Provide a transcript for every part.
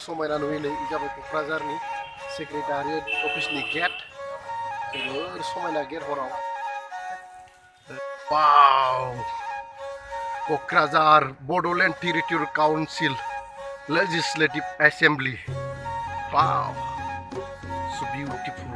समायना नुयै जाबाय क'क्राझारनि सेक्रेटारियेट अफिसनि गेट जोबोर समायना गेट हराव वाव Kokrajhar Bodoland territorial council legislative assembly वाव सो बिउटिफुल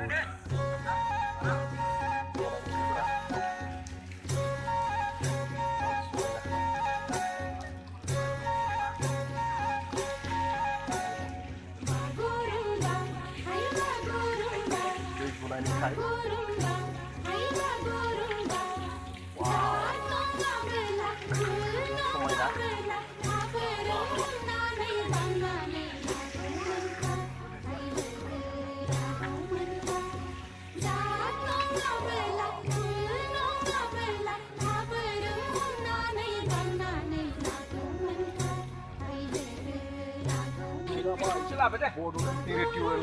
बड'लेण्ड टेरिट'रियेल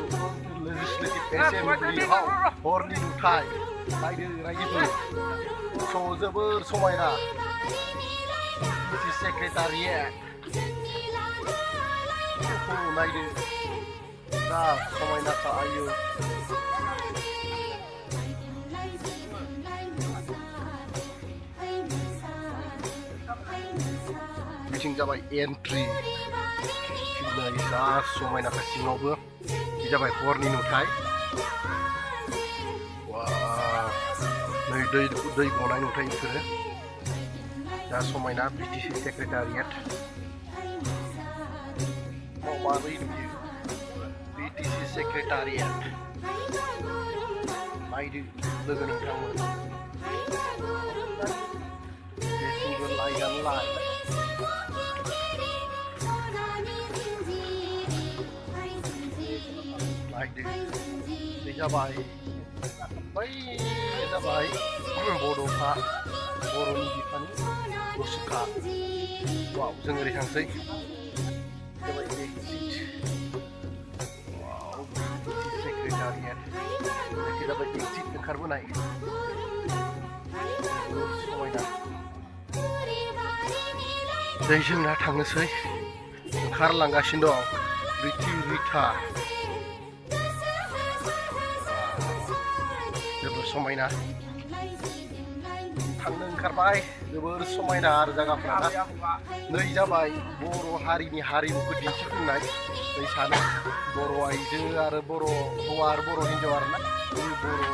लेजिस्लेटिभ एसेम्बलियाव हरनि नुथाय नायदो रायजोफोर जोबोर समायना सेक्रेटारियेट नायदो जा समायनाखा आयो बिथिं जाबाय एन्ट्रि जा समायनाखा सिङावबो बे जाबाय हरनि नुथाय नै दै गनाय नुथाय बेफोरो जा समायना BTC सेक्रेटारियेट माबोरै नुयो BTC सेक्रेटारियेट नायदो लोगो नोंथांमोन जेथिंबो लाइटआनो लाइट बे जाबाय बै जाबाय बड'फा बर'नि बिफानि मुसुखा वाव जों ओरै थांसै जाबाय वाव सेक्रेटारियेट बेखि जाबाय एक्जिट ओंखारबोनाय समायना दै जोंना थांनोसै ओंखारलांगासिनो दं रिथा जोबोर समायना थांनो ओंखारबाय जोबोर समायना आरो जायगाफोरा नै जाबाय बर' हारिनि हारिमुखौ दिन्थिफुंनाय नै सानो बर' आइजो आरो बर' हौवा आरो बर' हिन्जाव आरोना बर'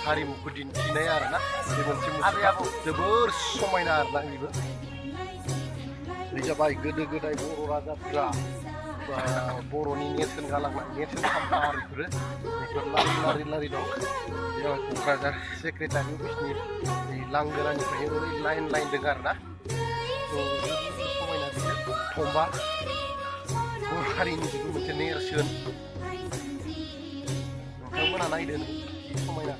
हारिमुखौ दिन्थिनाय आरोना बे मोनसे मुसुखा जोबोर समायना आरोना बेबो नै जाबाय गोदो गोदाय बर' राजाफ्रा बर'नि नेरसोन गालांनाय नेरसोन खाम्फा बेफोरो लारि दं बेयाव क'क्राझार सेक्रेटारि अफिसनि लांगोनानिफ्रायनो ओरै लाइन दङ आरोना समायना बियो थंबा बर' हारिनि बेबो मोनसे नेरसोन नोंथांमोना नायदो समायना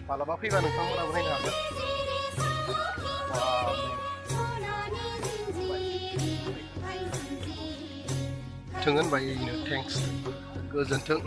मालाबा फैबा नोंथांमोनाबो नायनो हागोन थोंगोन बायनो थेंक्स गोजोन्थों।